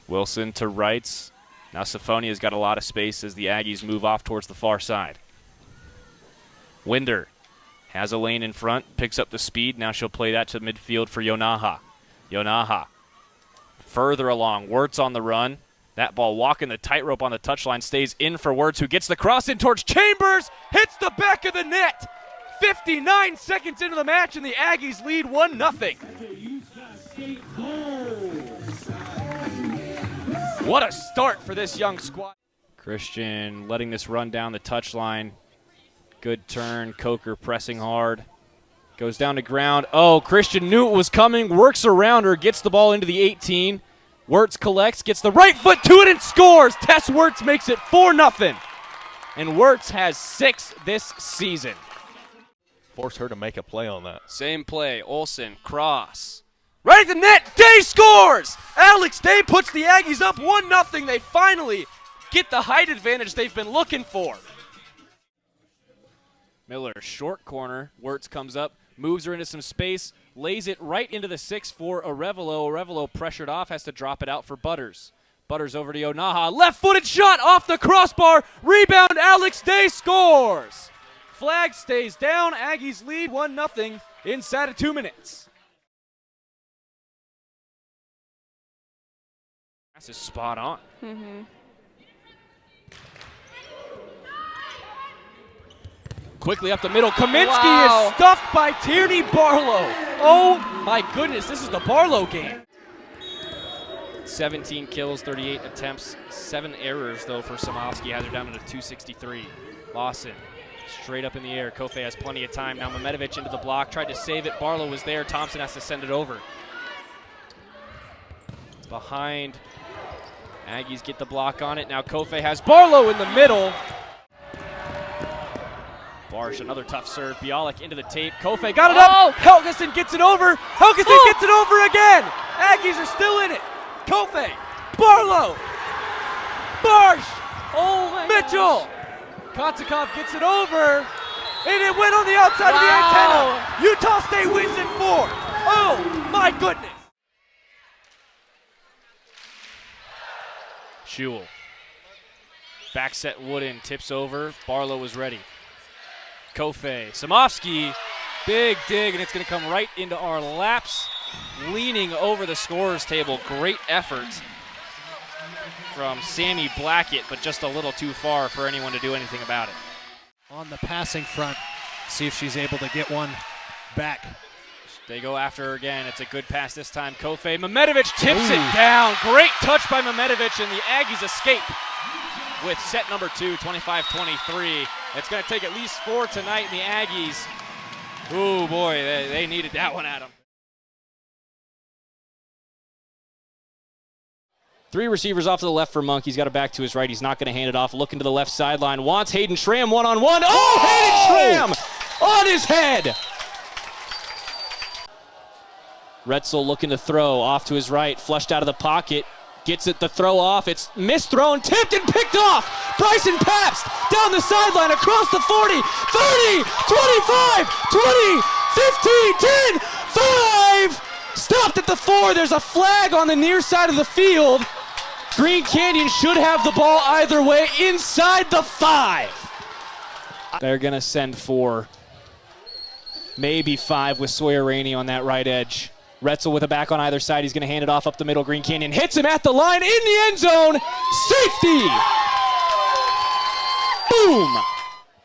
Wilson to rights. Now Sifonia's got a lot of space as the Aggies move off towards the far side. Winder has a lane in front, picks up the speed. Now she'll play that to midfield for Yonaha. Yonaha further along. Wirtz on the run. That ball walking the tightrope on the touchline, stays in for Wirtz, who gets the cross in towards Chambers, hits the back of the net. 59 seconds into the match, and the Aggies lead 1-0. What a start for this young squad. Christian letting this run down the touchline. Good turn. Coker pressing hard. Goes down to ground. Oh, Christian knew it was coming. Works around her. Gets the ball into the 18. Wirtz collects. Gets the right foot to it and scores. Tess Wirtz makes it 4-0. And Wirtz has 6 this season. Force her to make a play on that. Same play. Olsen, cross. Right at the net. Day scores! Alex Day puts the Aggies up 1-0. They finally get the height advantage they've been looking for. Miller, short corner. Wirtz comes up, moves her into some space, lays it right into the 6 for Arevalo. Arevalo pressured off, has to drop it out for Butters. Butters over to Yonaha. Left-footed shot off the crossbar. Rebound, Alex Day scores. Flag stays down. Aggies lead 1-0 inside of 2 minutes. This is spot on. Quickly up the middle. Kaminsky is stuffed by Tierney Barlow. Oh my goodness, this is the Barlow game. 17 kills, 38 attempts, 7 errors though for Samofsky. Has her down to 263. Lawson straight up in the air. Kofe has plenty of time. Now Mehmetovic into the block. Tried to save it. Barlow was there. Thompson has to send it over. Behind. Aggies get the block on it. Now Kofe has Barlow in the middle. Barsh, another tough serve. Bialik into the tape. Kofe got it up. Helgeson gets it over. Helgeson gets it over again. Aggies are still in it. Kofe. Barlow. Barsh. Oh my Mitchell. Kotzikov gets it over. And it went on the outside of the antenna. Utah State wins in 4. Oh my goodness. Schewel. Back set Wooden, tips over. Barlow was ready. Kofe. Samofsky. Big dig, and it's going to come right into our laps. Leaning over the scorer's table. Great effort from Sammy Blackett, but just a little too far for anyone to do anything about it. On the passing front, see if she's able to get one back. They go after her again. It's a good pass this time. Kofe. Mehmetovic tips it down. Great touch by Mehmetovic, and the Aggies escape with set number 2, 25-23. It's going to take at least 4 tonight, and the Aggies, oh boy, they needed that one at them. 3 receivers off to the left for Monk. He's got it back to his right. He's not going to hand it off. Looking to the left sideline. Wants Hayden Schramm one-on-one. Oh, Hayden Schramm on his head. Retzel looking to throw off to his right. Flushed out of the pocket. Gets it, the throw off. It's misthrown, tipped and picked off. Bryson Pabst down the sideline, across the 40, 30, 25, 20, 15, 10, 5. Stopped at the 4. There's a flag on the near side of the field. Green Canyon should have the ball either way inside the 5. They're going to send 4, maybe 5 with Sawyer Rainey on that right edge. Retzel with a back on either side. He's going to hand it off up the middle. Green Canyon hits him at the line in the end zone. Safety! Boom!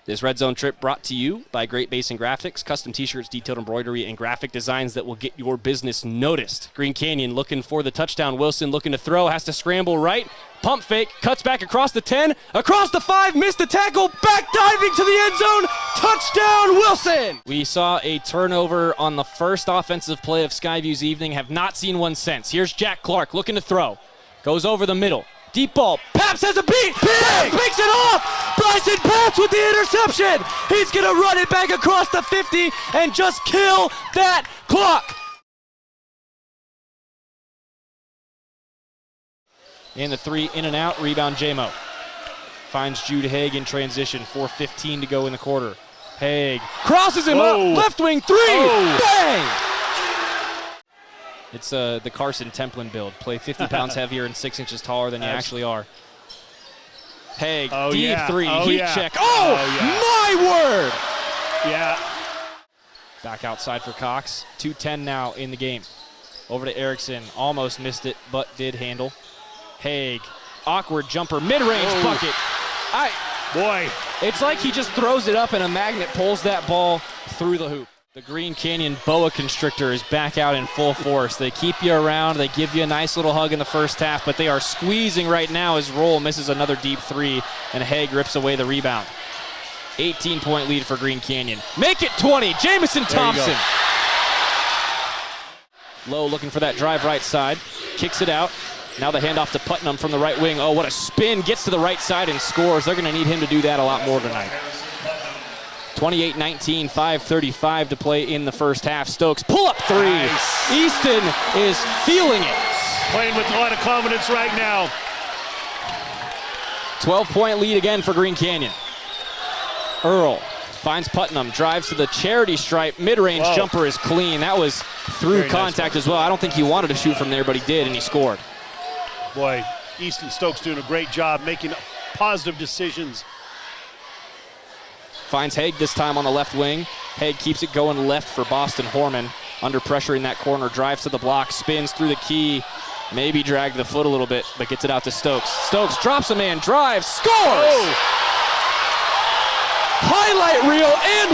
This Red Zone trip brought to you by Great Basin Graphics. Custom t-shirts, detailed embroidery, and graphic designs that will get your business noticed. Green Canyon looking for the touchdown. Wilson looking to throw. Has to scramble right. Pump fake. Cuts back across the 10. Across the 5. Missed the tackle. Back diving to the end zone. Touchdown Wilson! We saw a turnover on the first offensive play of Skyview's evening. Have not seen one since. Here's Jack Clark looking to throw. Goes over the middle. Deep ball. Paps has a beat. Paps picks it off. Bryson Paps with the interception. He's going to run it back across the 50 and just kill that clock. And the 3 in and out. Rebound J-Mo. Finds Jude Haig in transition. 4:15 to go in the quarter. Haig crosses him up. Left wing 3. Bang! It's the Carson Templin build. Play 50 pounds heavier and 6 inches taller than you actually are. Haig, deep three, heat check. Oh, my word! Yeah. Back outside for Cox. 2:10 now in the game. Over to Erickson. Almost missed it, but did handle. Haig, awkward jumper, mid-range bucket. Boy. It's like he just throws it up and a magnet pulls that ball through the hoop. The Green Canyon Boa Constrictor is back out in full force. They keep you around. They give you a nice little hug in the first half, but they are squeezing right now as Roll misses another deep three, and Haig rips away the rebound. 18-point lead for Green Canyon. Make it 20. Jamison Thompson. Lowe looking for that drive right side. Kicks it out. Now the handoff to Putnam from the right wing. Oh, what a spin. Gets to the right side and scores. They're going to need him to do that a lot more tonight. 28-19, 5:35 to play in the first half. Stokes pull-up three. Nice. Easton is feeling it. Playing with a lot of confidence right now. 12-point lead again for Green Canyon. Earl finds Putnam, drives to the charity stripe. Mid-range jumper is clean. That was through Very contact as well. I don't think he wanted to shoot from there, but he did, and he scored. Boy, Easton Stokes doing a great job making positive decisions. Finds Haig this time on the left wing. Haig keeps it going left for Boston Horman. Under pressure in that corner, drives to the block, spins through the key. Maybe dragged the foot a little bit, but gets it out to Stokes. Stokes drops a man, drives, scores! Oh. Highlight reel and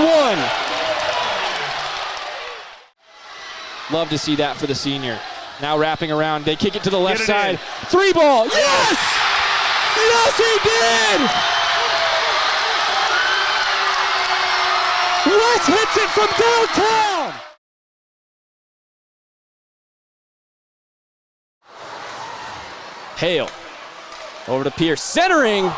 one. Love to see that for the senior. Now wrapping around, they kick it to the left side. In. 3-ball, yes! Yes, he did! Wes hits it from downtown! Hale over to Pierce, centering.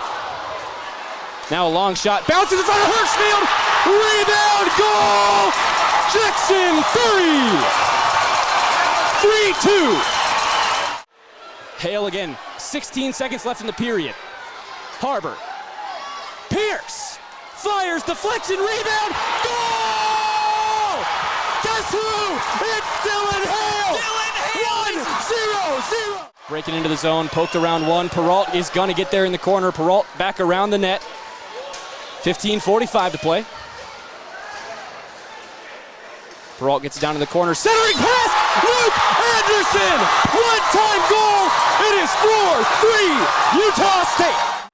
Now a long shot, bounces in front of Hirschfield. Rebound, goal! Jackson, 3-2. Hale again, 16 seconds left in the period. Harbor, Pierce, fires, deflection, rebound, goal! Guess who? It's Dylan Hale! Dylan Hale! 1-0-0. Breaking into the zone, poked around one. Peralt is going to get there in the corner. Peralt back around the net. 15:45 to play. Peralt gets down to the corner. Centering pass! Luke Anderson! One-time goal! It is 4-3 Utah State!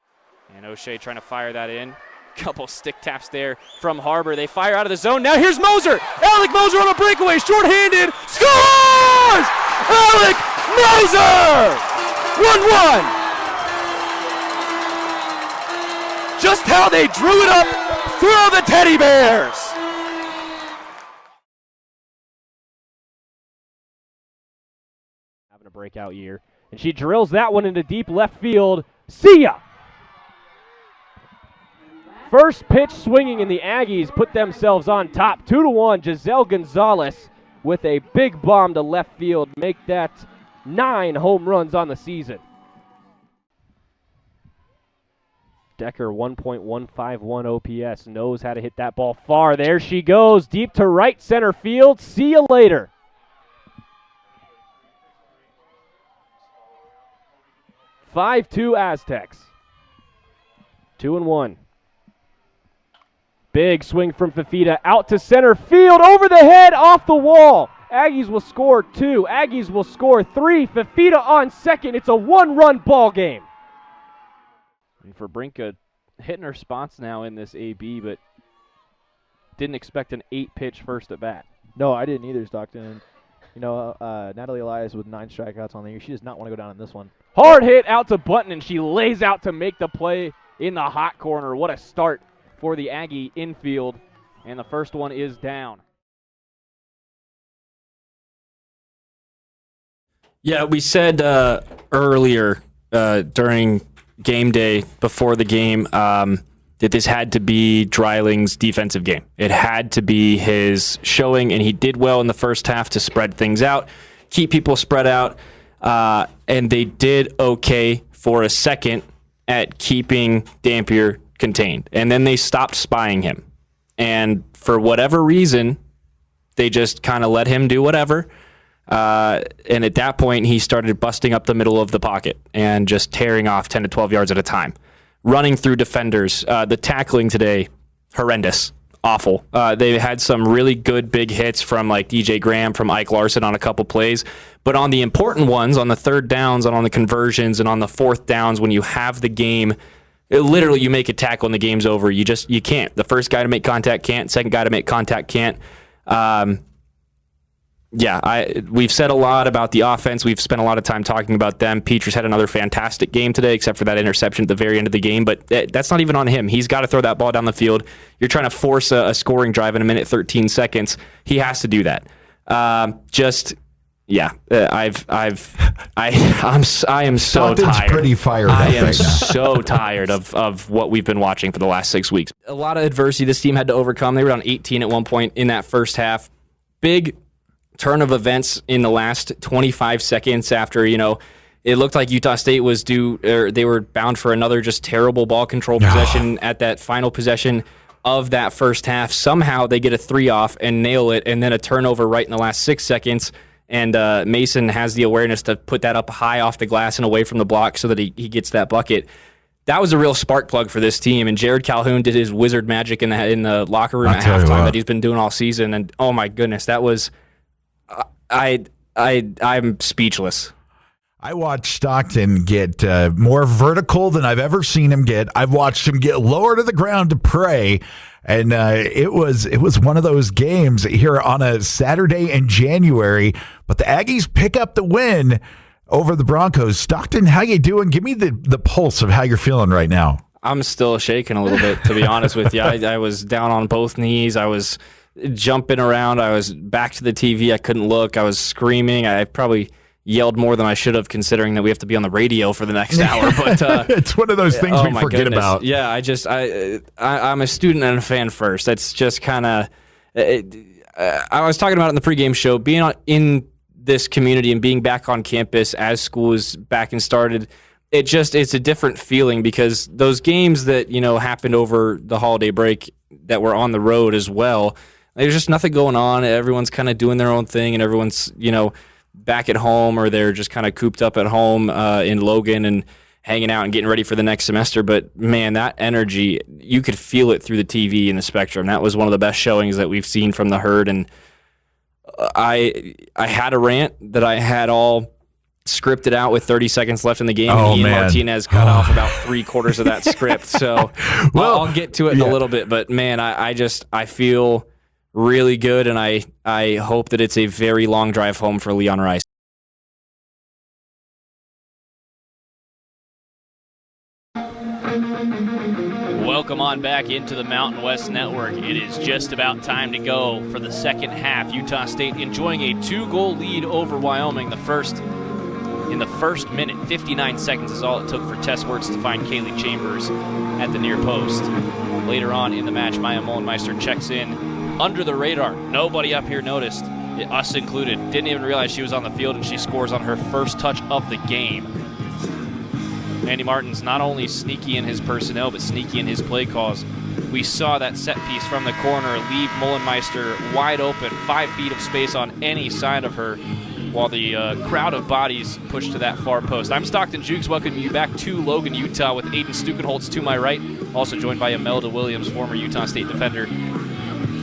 And O'Shea trying to fire that in. Couple stick taps there from Harbor. They fire out of the zone. Now here's Moser. Alec Moser on a breakaway. Short-handed. Scores! Alec Moser! 1-1. Just how they drew it up through the Teddy Bears. Having a breakout year. And she drills that one into deep left field. See ya! First pitch swinging, and the Aggies put themselves on top. 2-1. Giselle Gonzalez with a big bomb to left field. Make that 9 home runs on the season. Decker, 1.151 OPS, knows how to hit that ball far. There she goes, deep to right center field. See you later. (5-2) Aztecs. 2-1. Big swing from Fafita out to center field, over the head, off the wall. Aggies will score 2. Aggies will score 3. Fafita on second. It's a 1-run ball game. And for Brinka, hitting her spots now in this AB, but didn't expect an 8-pitch first at bat. No, I didn't either, Stockton. And, you know, Natalie Elias with 9 strikeouts on the year. She does not want to go down in this one. Hard hit out to Button, and she lays out to make the play in the hot corner. What a start for the Aggie infield, and the first one is down. Yeah, we said earlier during game day, before the game, that this had to be Dreiling's defensive game. It had to be his showing, and he did well in the first half to spread things out, keep people spread out, and they did okay for a second at keeping Dampier contained. And then they stopped spying him. And for whatever reason, they just kind of let him do whatever. And at that point, he started busting up the middle of the pocket and just tearing off 10 to 12 yards at a time, running through defenders. The tackling today, horrendous, awful. They had some really good big hits from like DJ Graham, from Ike Larson on a couple plays. But on the important ones, on the third downs and on the conversions and on the fourth downs, when you have the game, literally you make a tackle and the game's over. You can't. The first guy to make contact can't. Second guy to make contact can't. We've said a lot about the offense. We've spent a lot of time talking about them. Peters had another fantastic game today, except for that interception at the very end of the game. But that's not even on him. He's got to throw that ball down the field. You're trying to force a scoring drive in 1:13. He has to do that. I am so Stockton's tired. pretty fired up I am right now. so tired of what we've been watching for the last 6 weeks. A lot of adversity this team had to overcome. They were down 18 at one point in that first half. Big turn of events in the last 25 seconds after, it looked like Utah State was they were bound for another just terrible ball control possession at that final possession of that first half. Somehow they get a 3 off and nail it, and then a turnover right in the last 6 seconds. And Mason has the awareness to put that up high off the glass and away from the block so that he gets that bucket. That was a real spark plug for this team. And Jared Calhoun did his wizard magic in the locker room at halftime that he's been doing all season. And oh my goodness, that was I'm speechless. I watched Stockton get more vertical than I've ever seen him get. I've watched him get lower to the ground to pray. And it was one of those games here on a Saturday in January. But the Aggies pick up the win over the Broncos. Stockton, how you doing? Give me the pulse of how you're feeling right now. I'm still shaking a little bit, to be honest with you. I was down on both knees. I was jumping around. I was back to the TV. I couldn't look. I was screaming. I probably yelled more than I should have, considering that we have to be on the radio for the next hour. But it's one of those things we forget about. Yeah, I'm a student and a fan first. That's just kind of. I was talking about it in the pregame show, being in this community and being back on campus as school is back and started. It's a different feeling, because those games that happened over the holiday break that were on the road as well. There's just nothing going on. Everyone's kind of doing their own thing, and everyone's back at home, or they're just kind of cooped up at home in Logan and hanging out and getting ready for the next semester. But man, that energy, you could feel it through the TV and the Spectrum. That was one of the best showings that we've seen from the Herd. And I had a rant that I had all scripted out with 30 seconds left in the game, and Ian Martinez cut off about 3/4 of that script. So I'll get to it in a little bit. But man, I feel really good, and I hope that it's a very long drive home for Leon Rice. Welcome on back into the Mountain West Network. It is just about time to go for the second half. Utah State enjoying a 2-goal lead over Wyoming. In the first minute, 59 seconds is all it took for Tess Wirtz to find Kaylee Chambers at the near post. Later on in the match, Maya Mullenmeister checks in under the radar. Nobody up here noticed, us included. Didn't even realize she was on the field, and she scores on her first touch of the game. Andy Martin's not only sneaky in his personnel, but sneaky in his play calls. We saw that set piece from the corner leave Mullenmeister wide open, 5 feet of space on any side of her, while the crowd of bodies pushed to that far post. I'm Stockton Jewkes, welcoming you back to Logan, Utah, with Aiden Stukenholtz to my right, also joined by Imelda Williams, former Utah State defender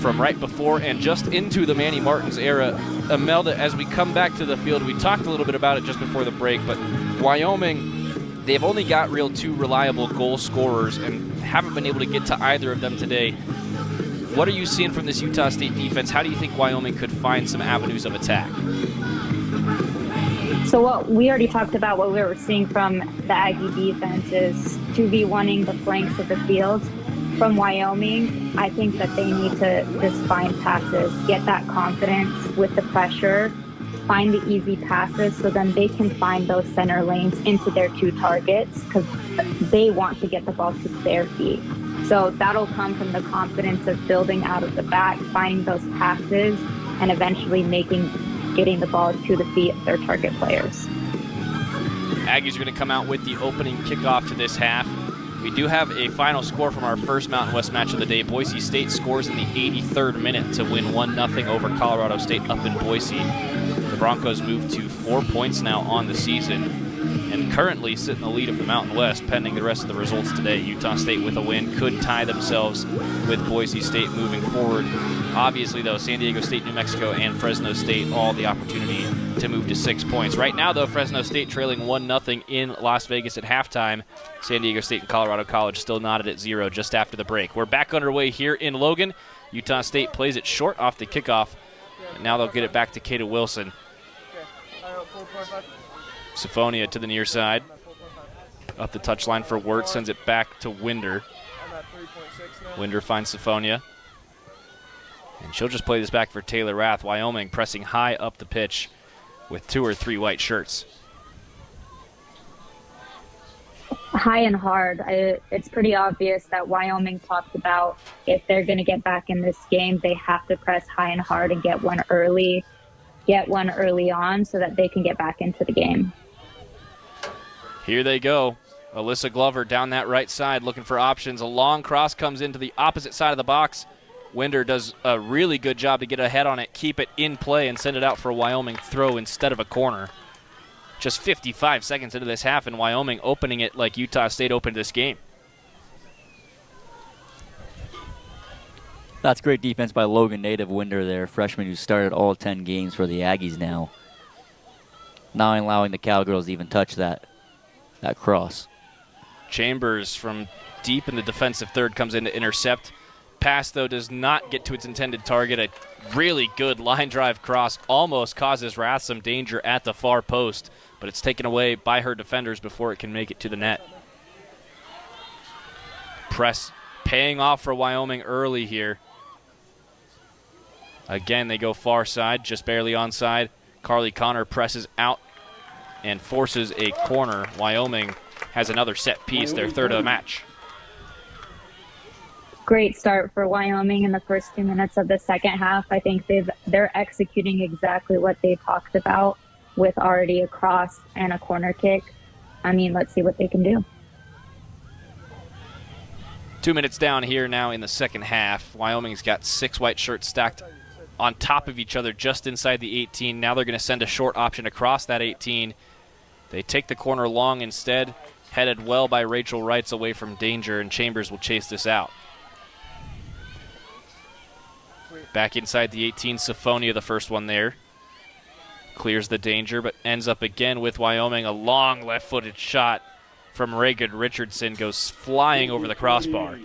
from right before and just into the Manny Martins era. Imelda, as we come back to the field, we talked a little bit about it just before the break, but Wyoming, they've only got 2 reliable goal scorers and haven't been able to get to either of them today. What are you seeing from this Utah State defense? How do you think Wyoming could find some avenues of attack? So what we already talked about, what we were seeing from the Aggie defense is 2v1ing the flanks of the field. From Wyoming, I think that they need to just find passes, get that confidence with the pressure, find the easy passes, so then they can find those center lanes into their 2 targets, because they want to get the ball to their feet. So that'll come from the confidence of building out of the back, finding those passes, and eventually getting the ball to the feet of their target players. Aggies are going to come out with the opening kickoff to this half. We do have a final score from our first Mountain West match of the day. Boise State scores in the 83rd minute to win 1-0 over Colorado State up in Boise. The Broncos move to 4 points now on the season and currently sit in the lead of the Mountain West pending the rest of the results today. Utah State with a win could tie themselves with Boise State moving forward. Obviously, though, San Diego State, New Mexico, and Fresno State all the opportunity to move to 6 points. Right now, though, Fresno State trailing 1-0 in Las Vegas at halftime. San Diego State and Colorado College still knotted at 0 just after the break. We're back underway here in Logan. Utah State plays it short off the kickoff. And now they'll get it back to Kata Wilson. Syphonia to the near side. Up the touchline for Wirt, sends it back to Winder. Winder finds Syphonia. And she'll just play this back for Taylor Rath. Wyoming pressing high up the pitch with 2 or 3 white shirts. High and hard. It's pretty obvious that Wyoming talked about if they're going to get back in this game, they have to press high and hard and get one early on so that they can get back into the game. Here they go. Alyssa Glover down that right side looking for options. A long cross comes into the opposite side of the box. Winder does a really good job to get ahead on it, keep it in play, and send it out for a Wyoming throw instead of a corner. Just 55 seconds into this half, and Wyoming opening it like Utah State opened this game. That's great defense by Logan native Winder there, freshman who started all 10 games for the Aggies now. Not allowing the Cowgirls to even touch that cross. Chambers from deep in the defensive third comes in to intercept. Pass, though, does not get to its intended target. A really good line drive cross almost causes Rath some danger at the far post, but it's taken away by her defenders before it can make it to the net. Press paying off for Wyoming early here. Again, they go far side, just barely onside. Carly Connor presses out and forces a corner. Wyoming has another set piece, their third of the match. Great start for Wyoming in the first 2 minutes of the second half. I think they're executing exactly what they talked about with already a cross and a corner kick. I mean, let's see what they can do. 2 minutes down here now in the second half. Wyoming's got 6 white shirts stacked on top of each other just inside the 18. Now they're going to send a short option across that 18. They take the corner long instead, headed well by Rachel Wrights away from danger, and Chambers will chase this out. Back inside the 18, Syphonia, the first one there. Clears the danger, but ends up again with Wyoming. A long left-footed shot from Reagan Richardson goes flying over the crossbar.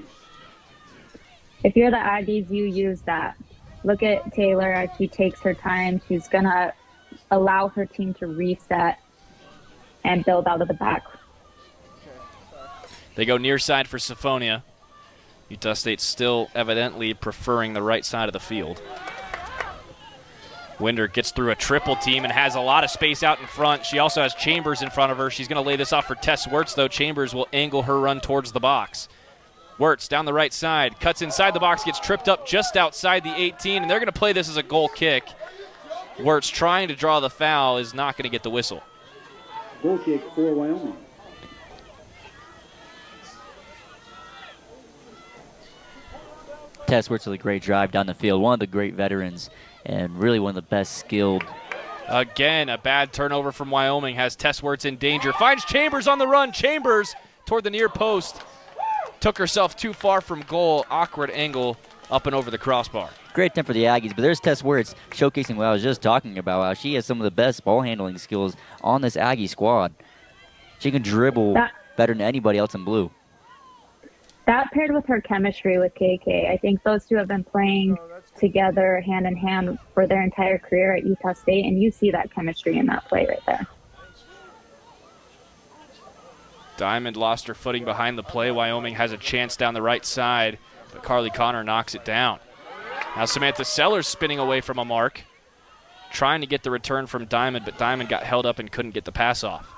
If you're the Aggies, you use that. Look at Taylor as she takes her time. She's going to allow her team to reset and build out of the back. They go near side for Syphonia. Utah State still evidently preferring the right side of the field. Winder gets through a triple team and has a lot of space out in front. She also has Chambers in front of her. She's going to lay this off for Tess Wirtz, though. Chambers will angle her run towards the box. Wirtz down the right side, cuts inside the box, gets tripped up just outside the 18, and they're going to play this as a goal kick. Wirtz trying to draw the foul is not going to get the whistle. Goal kick for Wyoming. Tess Wirtz with a great drive down the field. One of the great veterans and really one of the best skilled. Again, a bad turnover from Wyoming has Tess Wirtz in danger. Finds Chambers on the run. Chambers toward the near post. Took herself too far from goal. Awkward angle up and over the crossbar. Great attempt for the Aggies, but there's Tess Wirtz showcasing what I was just talking about. How she has some of the best ball handling skills on this Aggie squad. She can dribble better than anybody else in blue. That paired with her chemistry with KK, I think those two have been playing together hand in hand for their entire career at Utah State, and you see that chemistry in that play right there. Diamond lost her footing behind the play. Wyoming has a chance down the right side, but Carly Connor knocks it down. Now Samantha Sellers spinning away from a mark, trying to get the return from Diamond, but Diamond got held up and couldn't get the pass off.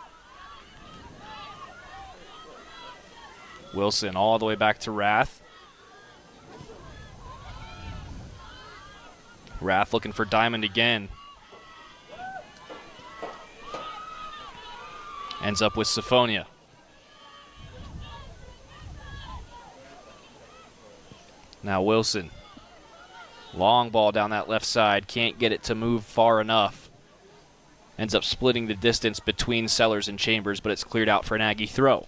Wilson all the way back to Rath. Rath looking for Diamond again. Ends up with Syphonia. Now Wilson. Long ball down that left side. Can't get it to move far enough. Ends up splitting the distance between Sellers and Chambers, but it's cleared out for an Aggie throw.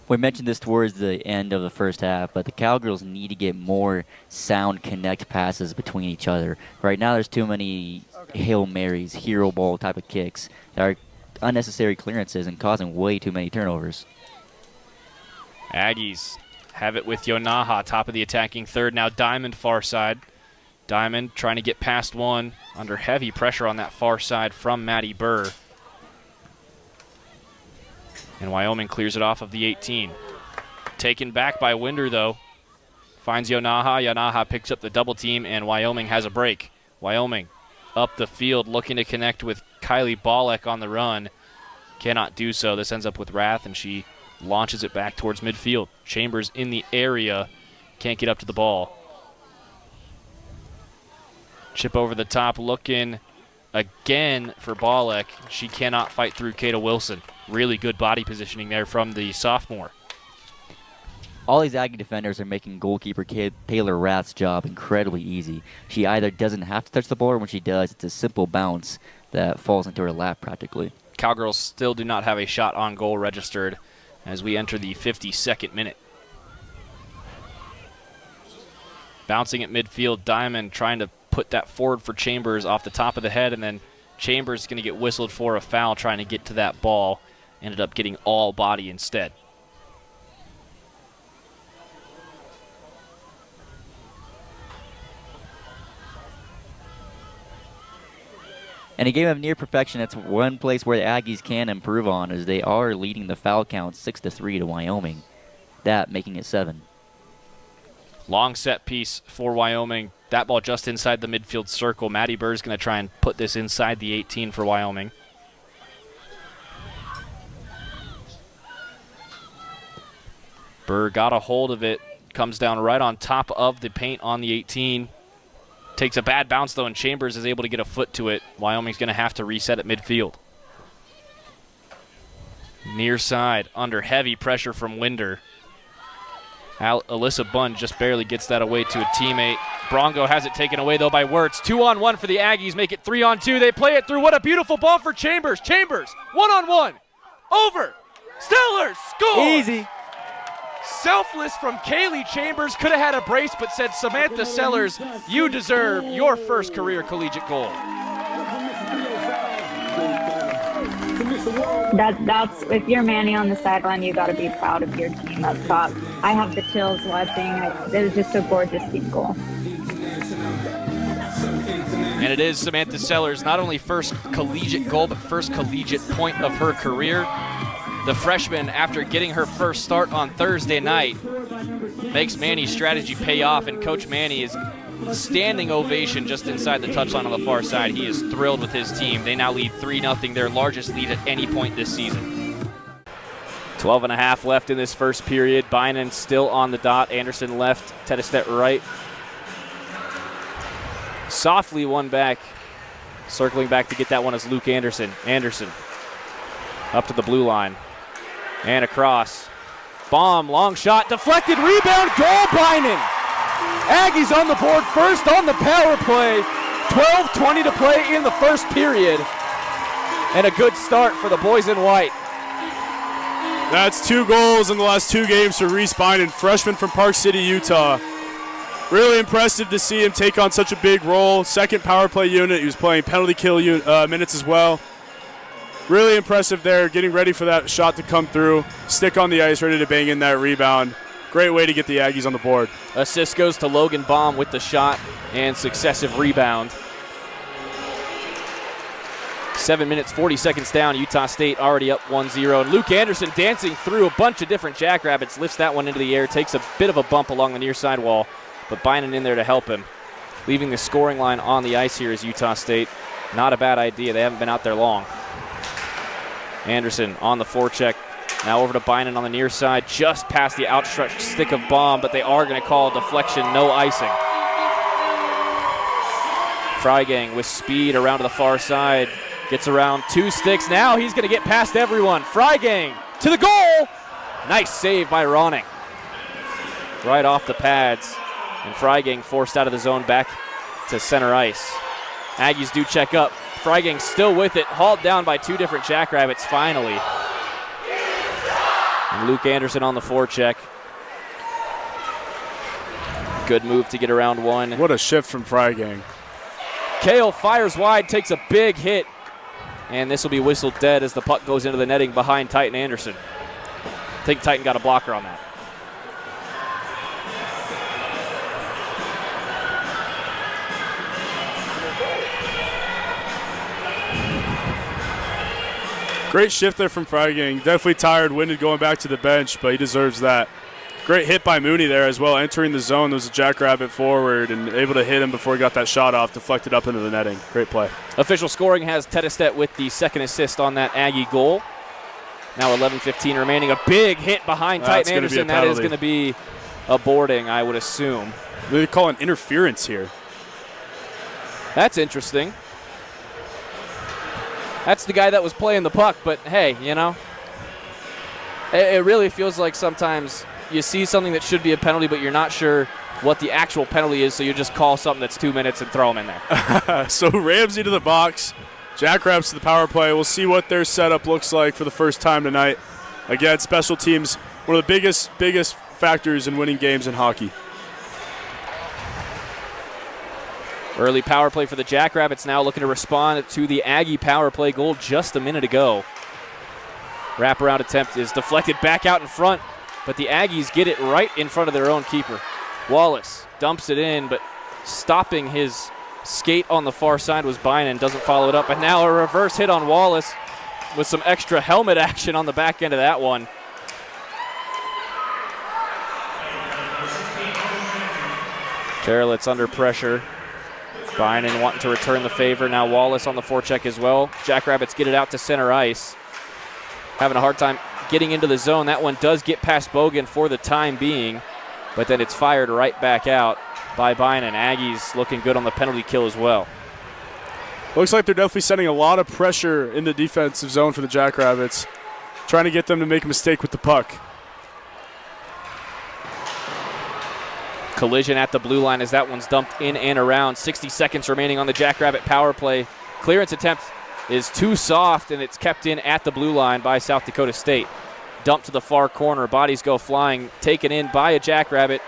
We mentioned this towards the end of the first half, but the Cowgirls need to get more sound connect passes between each other. Right now there's too many Hail Marys, hero ball type of kicks that are unnecessary clearances and causing way too many turnovers. Aggies have it with Yonaha, top of the attacking third. Now Diamond far side. Diamond trying to get past one under heavy pressure on that far side from Maddie Burr. And Wyoming clears it off of the 18. Taken back by Winder, though. Finds Yonaha. Yonaha picks up the double team, and Wyoming has a break. Wyoming up the field looking to connect with Kylie Bolek on the run. Cannot do so. This ends up with Rath, and she launches it back towards midfield. Chambers in the area. Can't get up to the ball. Chip over the top looking again for Bolek. She cannot fight through Kata Wilson. Really good body positioning there from the sophomore. All these Aggie defenders are making goalkeeper Taylor Rath's job incredibly easy. She either doesn't have to touch the ball, or when she does, it's a simple bounce that falls into her lap practically. Cowgirls still do not have a shot on goal registered as we enter the 52nd minute. Bouncing at midfield, Diamond trying to put that forward for Chambers off the top of the head, and then Chambers is going to get whistled for a foul trying to get to that ball. Ended up getting all body instead. In a game of near perfection, that's one place where the Aggies can improve on, as they are leading the foul count 6-3 to Wyoming. That making it 7. Long set piece for Wyoming. That ball just inside the midfield circle. Maddie Burr is going to try and put this inside the 18 for Wyoming. Burr got a hold of it. Comes down right on top of the paint on the 18. Takes a bad bounce, though, and Chambers is able to get a foot to it. Wyoming's going to have to reset at midfield. Near side, under heavy pressure from Winder. Alyssa Bunn just barely gets that away to a teammate. Brongo has it taken away, though, by Wirtz. 2-on-1 for the Aggies. Make it 3-on-2. They play it through. What a beautiful ball for Chambers. Chambers, 1-on-1. Over. Stellar, score! Easy. Selfless from Kaylee Chambers. Could have had a brace, but said, Samantha Sellers, you deserve your first career collegiate goal. That's if you're Manny on the sideline, you got to be proud of your team up top. I have the chills watching. It was just a gorgeous team goal. And it is Samantha Sellers' not only first collegiate goal, but first collegiate point of her career. The freshman, after getting her first start on Thursday night, makes Manny's strategy pay off, and Coach Manny is standing ovation just inside the touchline on the far side. He is thrilled with his team. They now lead 3-0, their largest lead at any point this season. 12 and a half left in this first period. Bynum still on the dot. Anderson left, Tedestedt right. Softly one back. Circling back to get that one is Luke Anderson. Anderson up to the blue line. And across. Bomb, long shot, deflected, rebound, goal, Bynum. Aggies on the board first on the power play. 12:20 to play in the first period. And a good start for the boys in white. That's 2 goals in the last 2 games for Reese Bynum, freshman from Park City, Utah. Really impressive to see him take on such a big role. Second power play unit. He was playing penalty kill minutes as well. Really impressive there, getting ready for that shot to come through. Stick on the ice, ready to bang in that rebound. Great way to get the Aggies on the board. Assist goes to Logan Baum with the shot and successive rebound. 7 minutes, 40 seconds down. Utah State already up 1-0. And Luke Anderson dancing through a bunch of different jackrabbits, lifts that one into the air, takes a bit of a bump along the near side wall, but Bynum in there to help him. Leaving the scoring line on the ice here is Utah State. Not a bad idea. They haven't been out there long. Anderson on the forecheck. Now over to Bynum on the near side, just past the outstretched stick of Baum, but they are going to call a deflection, no icing. Freigang with speed around to the far side. Gets around 2 sticks. Now he's going to get past everyone. Freigang to the goal. Nice save by Ronning. Right off the pads. And Freigang forced out of the zone back to center ice. Aggies do check up. Freigang still with it, hauled down by two different Jackrabbits finally. And Luke Anderson on the forecheck. Good move to get around one. What a shift from Freigang. Kale fires wide, takes a big hit, and this will be whistled dead as the puck goes into the netting behind Titan Anderson. I think Titan got a blocker on that. Great shift there from Freigang. Definitely tired, winded going back to the bench, but he deserves that. Great hit by Mooney there as well, entering the zone. There was a Jackrabbit forward and able to hit him before he got that shot off, deflected up into the netting. Great play. Official scoring has Teddestedt with the second assist on that Aggie goal. Now 11:15 remaining. A big hit behind Titan Anderson. That is going to be a boarding, I would assume. They call an interference here. That's interesting. That's the guy that was playing the puck, but hey, you know, it really feels like sometimes you see something that should be a penalty, but you're not sure what the actual penalty is, so you just call something that's 2 minutes and throw them in there. So Ramsey to the box, Jackrabbits to the power play. We'll see what their setup looks like for the first time tonight. Again, special teams, one of the biggest factors in winning games in hockey. Early power play for the Jackrabbits now looking to respond to the Aggie power play goal just a minute ago. Wraparound attempt is deflected back out in front, but the Aggies get it right in front of their own keeper. Wallace dumps it in, but stopping his skate on the far side was Bynan, doesn't follow it up. And now a reverse hit on Wallace with some extra helmet action on the back end of that one. Carolitz under pressure. Bynan wanting to return the favor. Now Wallace on the forecheck as well. Jackrabbits get it out to center ice. Having a hard time getting into the zone. That one does get past Bogan for the time being, but then it's fired right back out by Bynan. Aggies looking good on the penalty kill as well. Looks like they're definitely sending a lot of pressure in the defensive zone for the Jackrabbits, trying to get them to make a mistake with the puck. Collision at the blue line as that one's dumped in and around. 60 seconds remaining on the Jackrabbit power play. Clearance attempt is too soft, and it's kept in at the blue line by South Dakota State. Dumped to the far corner. Bodies go flying. Taken in by a Jackrabbit.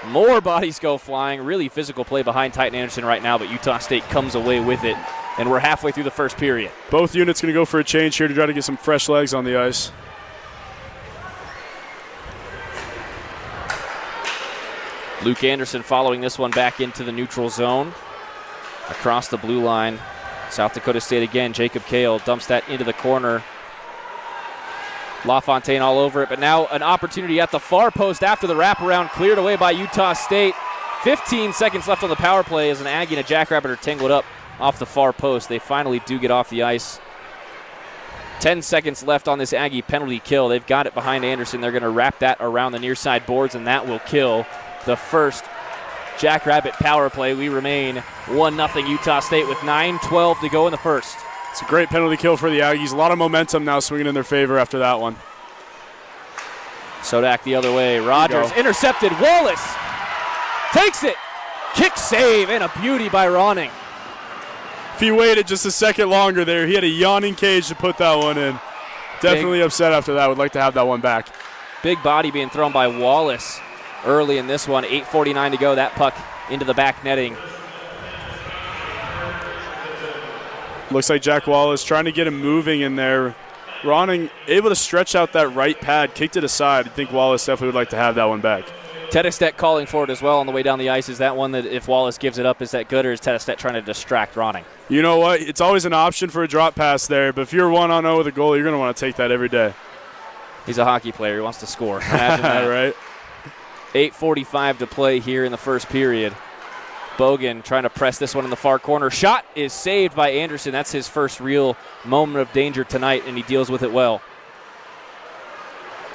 More bodies go flying. Really physical play behind Titan Anderson right now, but Utah State comes away with it, and we're halfway through the first period. Both units going to go for a change here to try to get some fresh legs on the ice. Luke Anderson following this one back into the neutral zone. Across the blue line. South Dakota State again. Jacob Kale dumps that into the corner. LaFontaine all over it, but now an opportunity at the far post after the wraparound cleared away by Utah State. 15 seconds left on the power play as an Aggie and a Jackrabbit are tangled up off the far post. They finally do get off the ice. 10 seconds left on this Aggie penalty kill. They've got it behind Anderson. They're going to wrap that around the near side boards, and that will kill the first Jackrabbit power play. We remain 1-0 Utah State with 9:12 to go in the first. It's a great penalty kill for the Aggies. A lot of momentum now swinging in their favor after that one. Sodak the other way. Rogers intercepted. Wallace takes it. Kick save and a beauty by Ronning. If he waited just a second longer there, he had a yawning cage to put that one in. Definitely upset after that. Would like to have that one back. Big body being thrown by Wallace early in this one. 8:49 to go. That puck into the back netting. Looks like Jack Wallace trying to get him moving in there. Ronning able to stretch out that right pad, kicked it aside. I think Wallace definitely would like to have that one back. Teddestedt calling for it as well on the way down the ice. Is that one that if Wallace gives it up, is that good, or is Teddestedt trying to distract Ronning? You know what? It's always an option for a drop pass there, but if you're 1-0 with a goal, you're going to want to take that every day. He's a hockey player. He wants to score. Imagine that. Right? 8:45 to play here in the first period. Bogan trying to press this one in the far corner. Shot is saved by Anderson. That's his first real moment of danger tonight, and he deals with it well.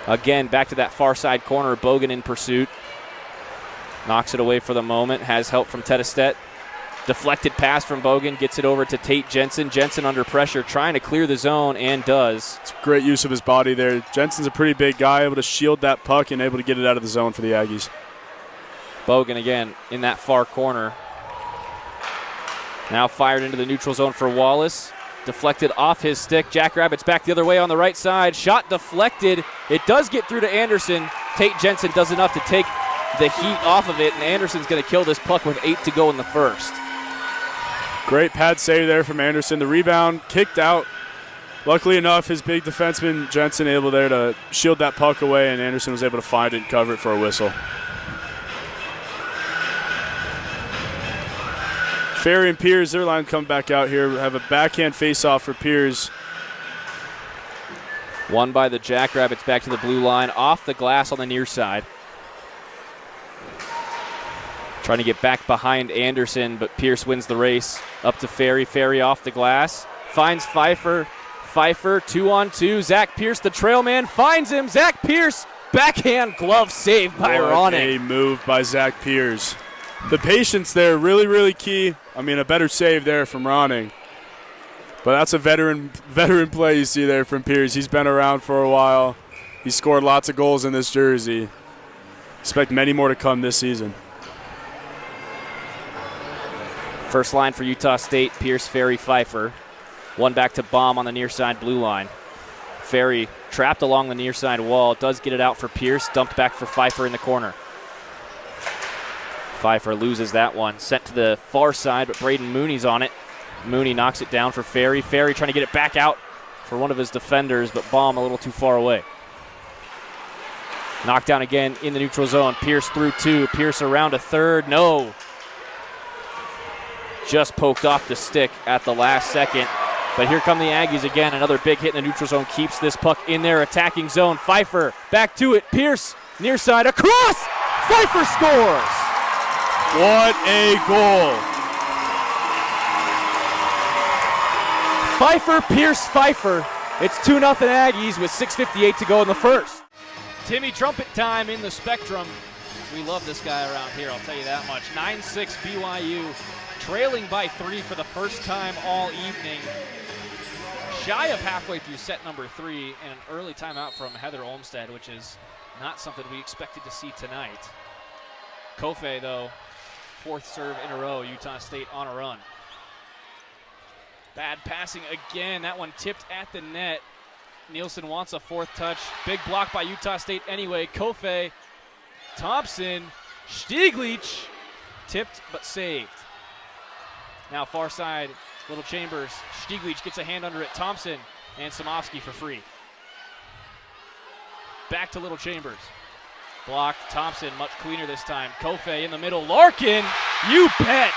Again, back to that far side corner. Bogan in pursuit. Knocks it away for the moment. Has help from Teddestedt. Deflected pass from Bogan. Gets it over to Tate Jensen. Jensen under pressure, trying to clear the zone, and does. It's a great use of his body there. Jensen's a pretty big guy, able to shield that puck and able to get it out of the zone for the Aggies. Bogan again in that far corner. Now fired into the neutral zone for Wallace. Deflected off his stick. Jackrabbits back the other way on the right side. Shot deflected. It does get through to Anderson. Tate Jensen does enough to take the heat off of it, and Anderson's going to kill this puck with 8 to go in the first. Great pad save there from Anderson. The rebound kicked out. Luckily enough, his big defenseman Jensen able there to shield that puck away, and Anderson was able to find it and cover it for a whistle. Ferry and Piers, their line come back out here. We have a backhand face-off for Piers. Won by the Jackrabbits back to the blue line, off the glass on the near side. Trying to get back behind Anderson, but Pierce wins the race. Up to Ferry. Ferry off the glass. Finds Pfeiffer. Pfeiffer 2-on-2. Zach Pierce, the trail man, finds him. Zach Pierce, backhand glove save by Ronning. A move by Zach Pierce. The patience there, really, really key. I mean, a better save there from Ronning. But that's a veteran play you see there from Pierce. He's been around for a while. He's scored lots of goals in this jersey. Expect many more to come this season. First line for Utah State, Pierce, Ferry, Pfeiffer. One back to Baum on the near side blue line. Ferry trapped along the near side wall. Does get it out for Pierce. Dumped back for Pfeiffer in the corner. Pfeiffer loses that one. Sent to the far side, but Braden Mooney's on it. Mooney knocks it down for Ferry. Ferry trying to get it back out for one of his defenders, but Baum a little too far away. Knocked down again in the neutral zone. Pierce through 2. Pierce around a third. No. Just poked off the stick at the last second. But here come the Aggies again. Another big hit in the neutral zone. Keeps this puck in their attacking zone. Pfeiffer back to it. Pierce near side across. Pfeiffer scores. What a goal. Pfeiffer, Pierce, Pfeiffer. It's 2-0 Aggies with 6:58 to go in the first. Timmy Trumpet time in the Spectrum. We love this guy around here, I'll tell you that much. 9-6 BYU, trailing by 3 for the first time all evening. Shy of halfway through set number 3, and an early timeout from Heather Olmstead, which is not something we expected to see tonight. Kofe, though, 4th serve in a row, Utah State on a run. Bad passing again. That one tipped at the net. Nielsen wants a 4th touch. Big block by Utah State anyway. Kofe, Thompson, Stieglitz, tipped but saved. Now far side, Little Chambers. Stieglitz gets a hand under it. Thompson and Samofsky for free. Back to Little Chambers. Blocked. Thompson much cleaner this time. Kofe in the middle. Larkin, you bet.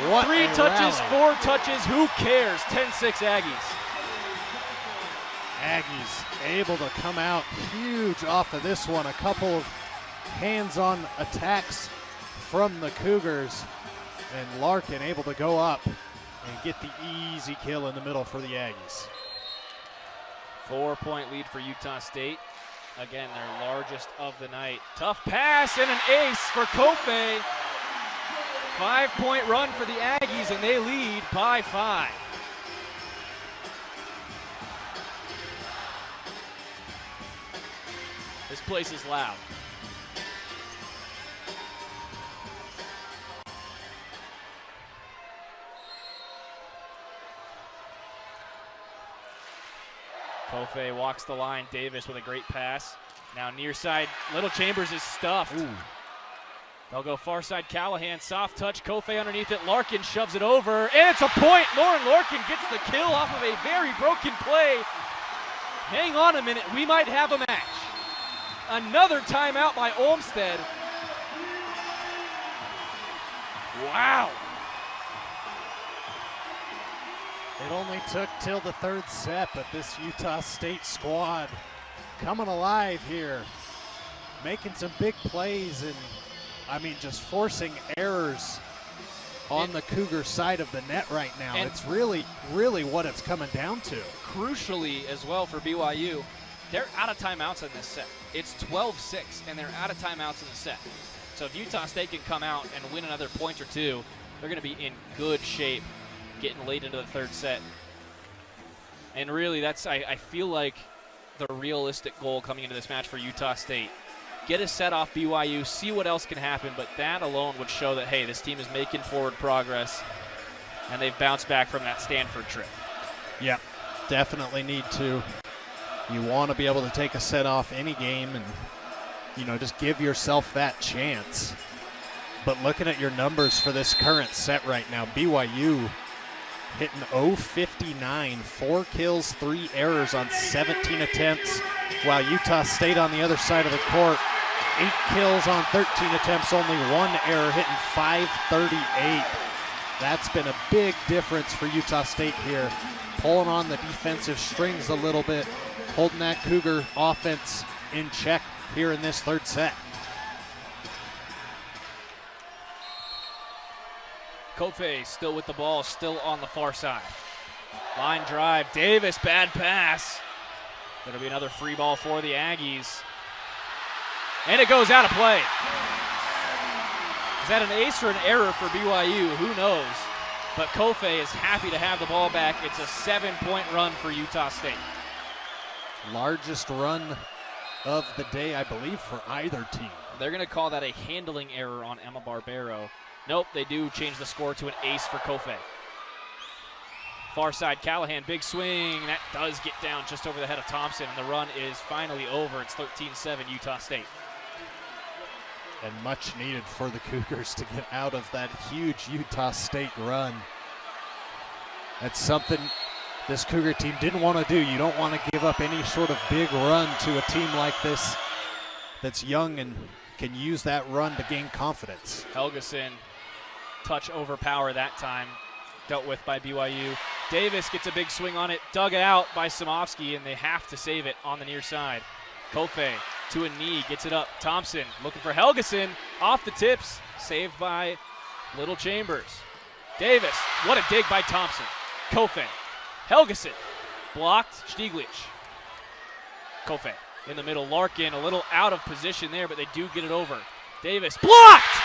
What 3 touches, rally. 4 touches, who cares? 10-6 Aggies. Aggies able to come out huge off of this one. A couple of hands-on attacks from the Cougars. And Larkin able to go up and get the easy kill in the middle for the Aggies. 4-point lead for Utah State. Again, their largest of the night. Tough pass and an ace for Kofe. 5-point run for the Aggies, and they lead by 5. This place is loud. Kofe walks the line. Davis with a great pass. Now near side, Little Chambers is stuffed. Ooh. They'll go far side. Callahan, soft touch. Kofe underneath it. Larkin shoves it over, and it's a point. Lauren Larkin gets the kill off of a very broken play. Hang on a minute. We might have a match. Another timeout by Olmstead. Wow. It only took till the 3rd set, but this Utah State squad coming alive here, making some big plays and, I mean, just forcing errors on the Cougar side of the net right now. It's really, really what it's coming down to. Crucially as well for BYU, they're out of timeouts in this set. It's 12-6, and they're out of timeouts in the set. So if Utah State can come out and win another point or two, they're going to be in good shape getting late into the 3rd set. And really, that's, I feel like, the realistic goal coming into this match for Utah State. get a set off BYU, see what else can happen, but that alone would show that, hey, this team is making forward progress, and they've bounced back from that Stanford trip. Yeah, definitely need to. You want to be able to take a set off any game and, just give yourself that chance. But looking at your numbers for this current set right now, BYU hitting 0-59, 4 kills, 3 errors on 17 attempts, while Utah State on the other side of the court, 8 kills on 13 attempts, only 1 error, hitting 538. That's been a big difference for Utah State here, pulling on the defensive strings a little bit, holding that Cougar offense in check here in this third set. Kofe still with the ball, still on the far side. Line drive, Davis, bad pass. That'll be another free ball for the Aggies. And it goes out of play. Is that an ace or an error for BYU? Who knows? But Kofe is happy to have the ball back. It's a 7-point run for Utah State. Largest run of the day, I believe, for either team. They're going to call that a handling error on Emma Barbero. Nope, they do change the score to an ace for Kofe. Far side, Callahan, big swing. That does get down just over the head of Thompson, and the run is finally over. It's 13-7 Utah State. And much needed for the Cougars to get out of that huge Utah State run. That's something this Cougar team didn't want to do. You don't want to give up any sort of big run to a team like this that's young and can use that run to gain confidence. Helgeson, touch over power that time, dealt with by BYU. Davis gets a big swing on it, dug out by Samovsky, and they have to save it on the near side. Kofe to a knee, gets it up. Thompson looking for Helgeson, off the tips, saved by Little Chambers. Davis, what a dig by Thompson. Kofe, Helgeson, blocked, Stieglitz. Kofe in the middle, Larkin a little out of position there, but they do get it over. Davis, blocked!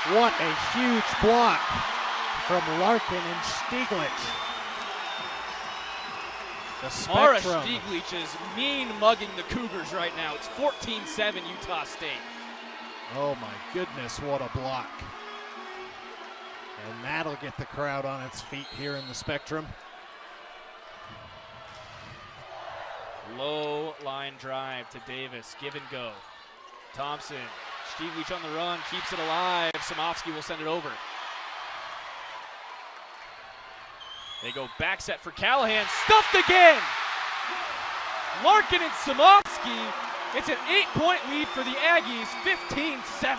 What a huge block from Larkin and Stieglitz. The Mara spectrum. Stieglitz is mean mugging the Cougars right now. It's 14-7 Utah State. Oh my goodness, what a block. And that'll get the crowd on its feet here in the Spectrum. Low line drive to Davis, give and go. Thompson, Stieglitz on the run, keeps it alive. Samovsky will send it over. They go back set for Callahan, stuffed again! Larkin and Samovsky, it's an 8-point lead for the Aggies, 15-7.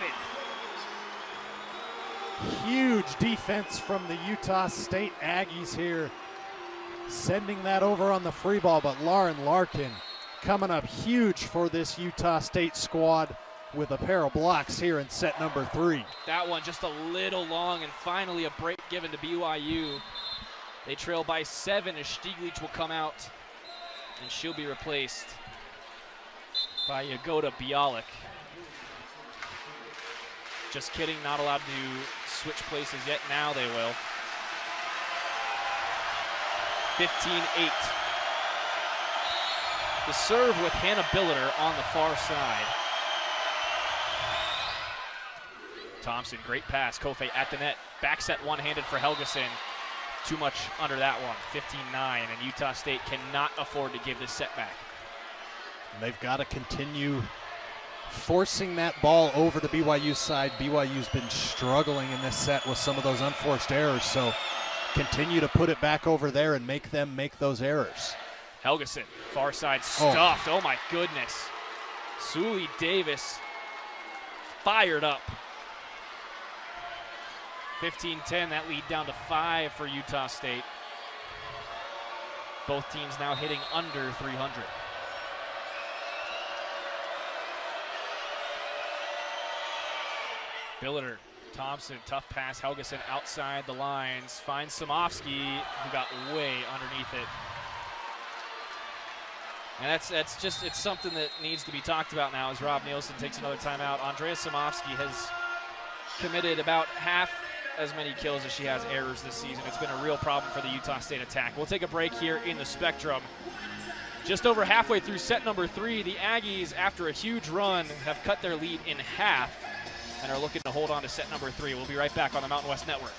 Huge defense from the Utah State Aggies here. Sending that over on the free ball, but Lauren Larkin coming up huge for this Utah State squad with a pair of blocks here in set number 3. That one just a little long, and finally a break given to BYU. They trail by 7 as Stieglitz will come out, and she'll be replaced by Yagoda Bialik. Just kidding, not allowed to switch places yet. Now they will. 15-8. The serve with Hannah Billiter on the far side. Thompson, great pass. Kofe at the net. Back set one-handed for Helgeson. Too much under that one. 15-9, and Utah State cannot afford to give this set back. They've got to continue forcing that ball over to BYU's side. BYU's been struggling in this set with some of those unforced errors, so continue to put it back over there and make them make those errors. Helgeson, far side stuffed. Oh my goodness. Suli Davis fired up. 15-10, that lead down to 5 for Utah State. Both teams now hitting under 300. Billiter, Thompson, tough pass. Helgeson outside the lines. Finds Samovsky, who got way underneath it. And that's just, it's something that needs to be talked about now as Rob Nielsen takes another timeout. Andrea Samovsky has committed about half as many kills as she has errors this season. It's been a real problem for the Utah State attack. We'll take a break here in the Spectrum. Just over halfway through set number 3, the Aggies, after a huge run, have cut their lead in half and are looking to hold on to set number 3. We'll be right back on the Mountain West Network.